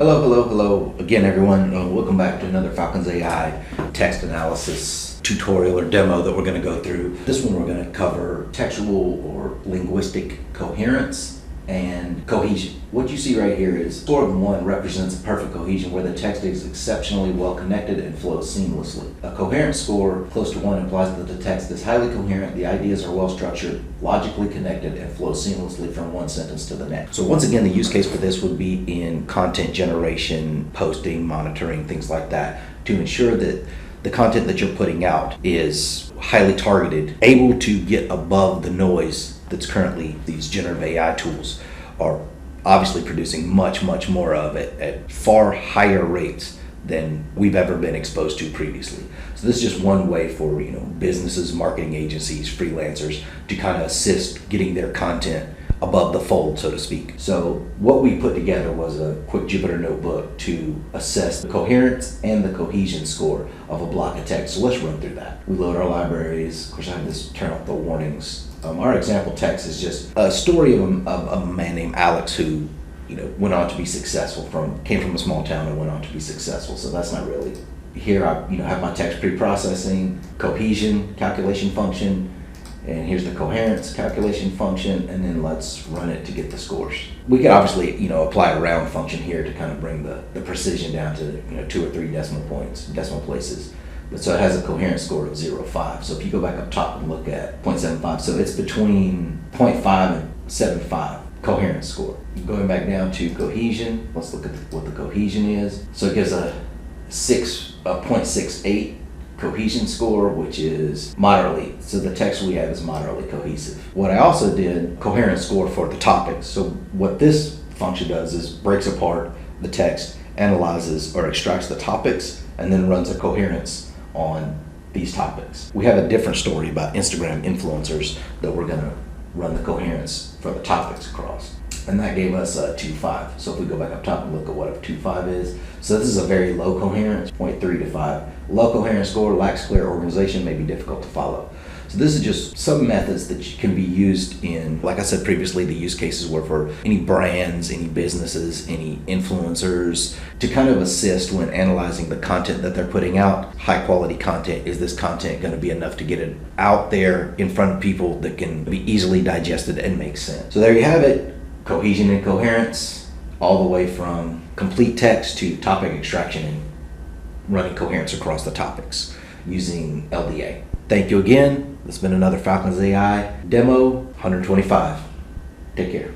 Hello again, everyone. Welcome back to another Falcons AI text analysis tutorial or demo that we're going to go through. This one we're going to cover textual or linguistic coherence and cohesion. What you see right here is score of 1 represents a perfect cohesion where the text is exceptionally well connected and flows seamlessly. A coherence score close to 1 implies that the text is highly coherent, the ideas are well structured, logically connected, and flow seamlessly from one sentence to the next. So once again, the use case for this would be in content generation, posting, monitoring, things like that, to ensure that the content that you're putting out is highly targeted, able to get above the noise that's currently these generative AI tools are obviously producing much more of it at far higher rates than we've ever been exposed to previously. So this is just one way for businesses, marketing agencies, freelancers to kind of assist getting their content above the fold, so to speak. So what we put together was a quick Jupyter notebook to assess the coherence and the cohesion score of a block of text. So let's run through that. We load our libraries. Of course, I have this turn off the warnings. Our example text is just a story of a man named Alex who went on to be successful, came from a small town and went on to be successful. So that's not really here. I have my text pre-processing, cohesion calculation function, and here's the coherence calculation function, and then let's run it to get the scores. We could obviously apply a round function here to kind of bring the precision down to 2 or 3 decimal places. But so it has a coherence score of 0.5. So if you go back up top and look at 0.75, so it's between 0.5 and 7.5 coherence score. Going back down to cohesion, let's look at what the cohesion is. So it gives a 0.68 cohesion score, which is moderately, so the text we have is moderately cohesive. What I also did, coherence score for the topics. So what this function does is breaks apart the text, analyzes or extracts the topics, and then runs a coherence on these topics. We have a different story about Instagram influencers that we're gonna run the coherence for the topics across. And that gave us a 2.5. So if we go back up top and look at what a 2.5 is, so this is a very low coherence, 0.3 to 5. Low coherence score, lacks clear organization, may be difficult to follow. So this is just some methods that can be used in, like I said previously, the use cases were for any brands, any businesses, any influencers, to kind of assist when analyzing the content that they're putting out. High quality content, is this content going to be enough to get it out there in front of people that can be easily digested and make sense? So there you have it, cohesion and coherence, all the way from complete text to topic extraction and running coherence across the topics using LDA. Thank you again. This has been another Falcons AI demo 125. Take care.